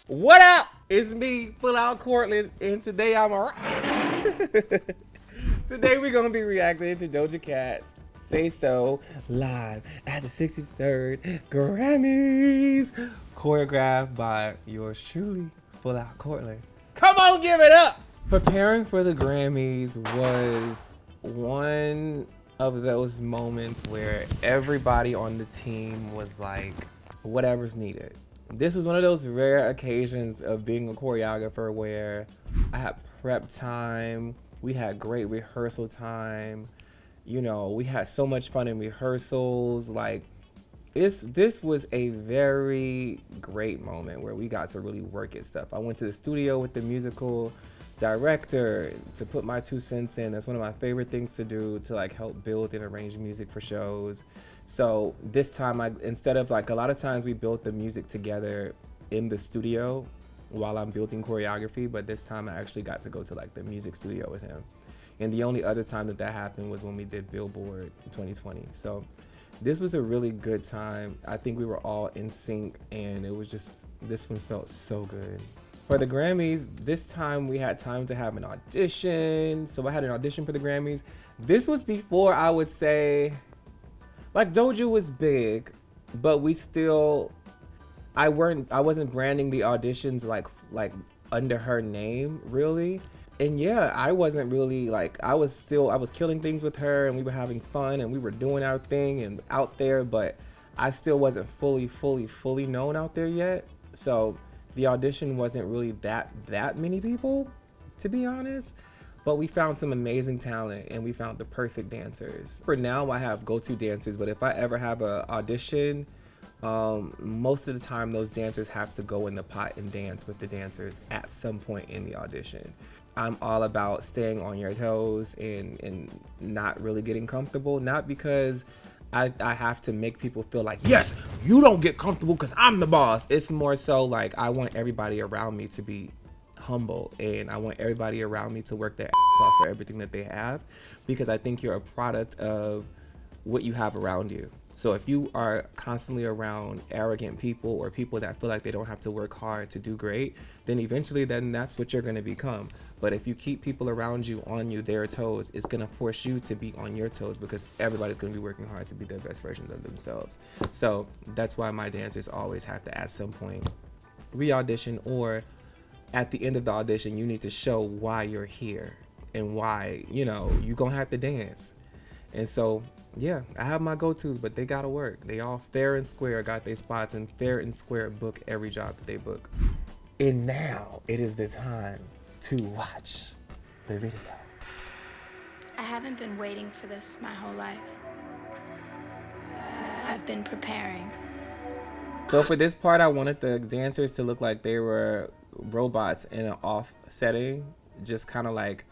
What up? It's me, Fullout Cortland, and today today we're gonna be reacting to Doja Cat's Say So live at the 63rd Grammys, choreographed by yours truly, Fullout Cortland. Come on, give it up! Preparing for the Grammys was one of those moments where everybody on the team was like, whatever's needed. This was one of those rare occasions of being a choreographer where I had prep time, we had great rehearsal time, you know, we had so much fun in rehearsals. Like, this was a very great moment where we got to really work at stuff. I went to the studio with the musical director to put my 2 cents in. That's one of my favorite things to do, to like help build and arrange music for shows. So this time, instead of like, a lot of times we built the music together in the studio while I'm building choreography, but this time I actually got to go to like the music studio with him. And the only other time that happened was when we did Billboard 2020. So this was a really good time. I think we were all in sync, and it was just, this one felt so good. For the Grammys, this time we had time to have an audition. So I had an audition for the Grammys. This was before, I would say, like, Doja was big, but we still, I wasn't branding the auditions like under her name, really. And yeah, I wasn't really like, I was killing things with her, and we were having fun, and we were doing our thing and out there, but I still wasn't fully known out there yet. So the audition wasn't really that many people, to be honest. But we found some amazing talent, and we found the perfect dancers. For now, I have go-to dancers, but if I ever have an audition, most of the time those dancers have to go in the pot and dance with the dancers at some point in the audition. I'm all about staying on your toes and not really getting comfortable, not because I have to make people feel like, yes, you don't get comfortable because I'm the boss. It's more so like, I want everybody around me to be humble, and I want everybody around me to work their ass off for everything that they have, because I think you're a product of what you have around you. So if you are constantly around arrogant people or people that feel like they don't have to work hard to do great, then eventually that's what you're going to become. But if you keep people around you on their toes, it's going to force you to be on your toes, because everybody's going to be working hard to be their best versions of themselves. So that's why my dancers always have to, at some point, re-audition, or at the end of the audition, you need to show why you're here and why, you know, you're going to have to dance. And so, yeah, I have my go-tos, but they got to work. They all fair and square got their spots, and fair and square book every job that they book. And now it is the time to watch the video. I haven't been waiting for this my whole life. I've been preparing. So for this part, I wanted the dancers to look like they were robots in an off setting, just kind of like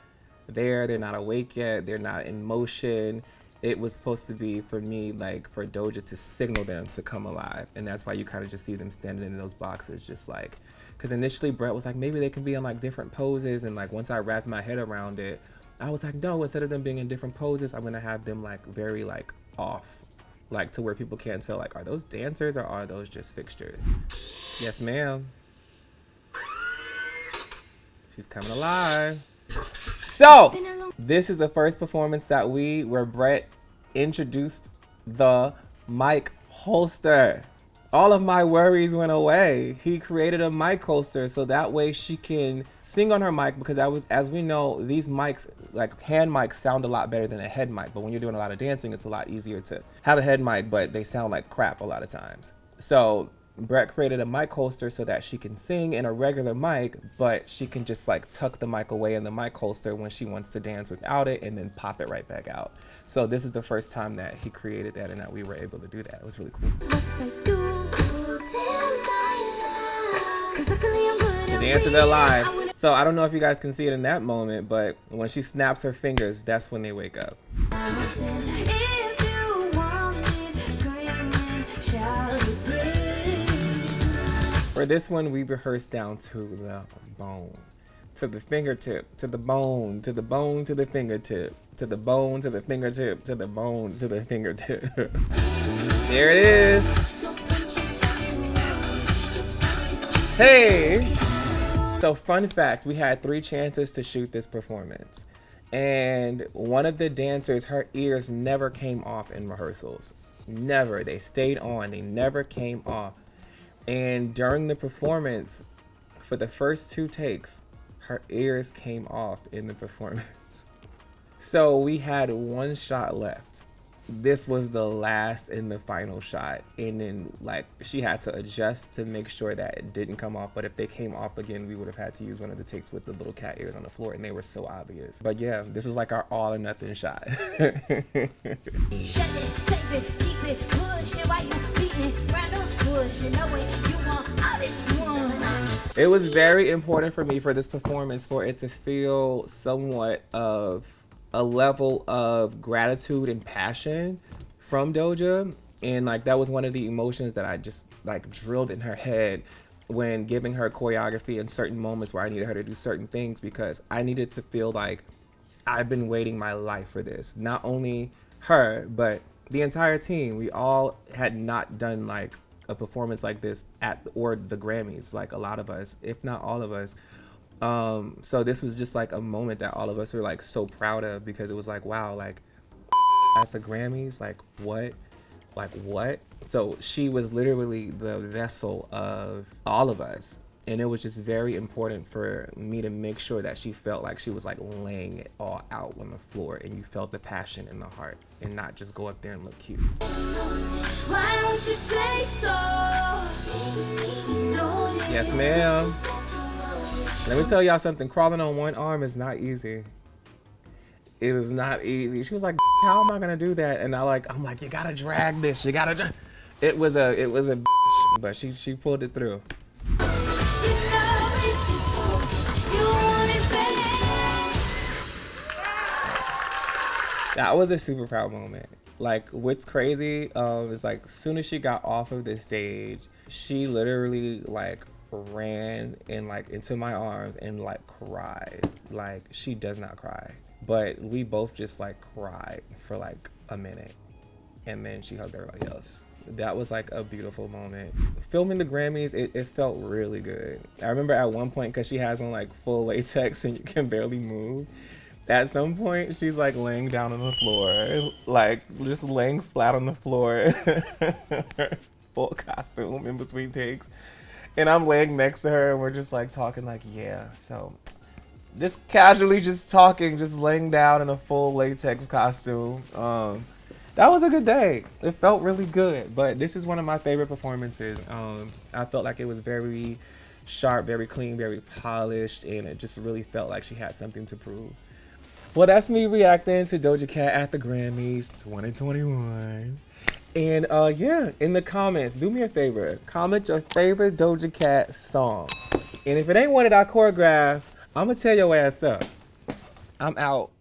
they're not awake yet, they're not in motion. It was supposed to be, for me, like for Doja to signal them to come alive, and that's why you kind of just see them standing in those boxes, just like, because initially Brett was like, maybe they can be in like different poses, and like once I wrapped my head around it, I was like, no, instead of them being in different poses, I'm gonna have them like very like off, like to where people can't tell, like, are those dancers or are those just fixtures? Yes, ma'am. She's coming alive. So this is the first performance where Brett introduced the mic holster. All of my worries went away. He created a mic holster so that way she can sing on her mic, because as we know, these mics, like hand mics, sound a lot better than a head mic. But when you're doing a lot of dancing, it's a lot easier to have a head mic, but they sound like crap a lot of times. So Brett created a mic holster so that she can sing in a regular mic, but she can just like tuck the mic away in the mic holster when she wants to dance without it, and then pop it right back out. So this is the first time that he created that and that we were able to do that. It was really cool. The dancers are live. So I don't know if you guys can see it in that moment, but when she snaps her fingers, that's when they wake up. For this one, we rehearsed down to the bone, to the fingertip, to the bone, to the bone, to the fingertip, to the bone, to the fingertip, to the bone, to the fingertip. There it is. Hey! So fun fact, we had 3 chances to shoot this performance. And one of the dancers, her ears never came off in rehearsals. Never. They stayed on. They never came off. And during the performance, for the first 2 takes, her ears came off in the performance. So we had 1 shot left. This was the last and the final shot, and then like she had to adjust to make sure that it didn't come off, but if they came off again, we would have had to use one of the takes with the little cat ears on the floor, and they were so obvious. But yeah, this is like our all or nothing shot. It was very important for me for this performance for it to feel somewhat of a level of gratitude and passion from Doja, and like that was one of the emotions that I just like drilled in her head when giving her choreography in certain moments where I needed her to do certain things, because I needed to feel like I've been waiting my life for this. Not only her, but the entire team. We all had not done like a performance like this at or the Grammys, like a lot of us, if not all of us. So this was just like a moment that all of us were like so proud of, because it was like, wow, like at the Grammys, like what? So she was literally the vessel of all of us. And it was just very important for me to make sure that she felt like she was like laying it all out on the floor, and you felt the passion in the heart, and not just go up there and look cute. Why don't you say so? Yes, ma'am. Let me tell y'all something. Crawling on 1 arm is not easy. It is not easy. She was like, how am I gonna do that? And I'm like, you gotta drag this. You gotta. It was a but she pulled it through. That was a super proud moment. Like, what's crazy is like, as soon as she got off of the stage, she literally like ran and like into my arms and like cried. Like, she does not cry, but we both just like cried for like a minute, and then she hugged everybody else. That was like a beautiful moment. Filming the Grammys, it felt really good. I remember at one point, because she has on like full latex and you can barely move, at some point she's like laying down on the floor, like just laying flat on the floor, full costume in between takes. And I'm laying next to her, and we're just like talking like, yeah, so just casually just talking, just laying down in a full latex costume. That was a good day. It felt really good, but this is one of my favorite performances. I felt like it was very sharp, very clean, very polished, and it just really felt like she had something to prove. Well, that's me reacting to Doja Cat at the Grammys 2021. And yeah, in the comments, do me a favor. Comment your favorite Doja Cat song. And if it ain't one that I choreographed, I'm going to tell your ass up. I'm out.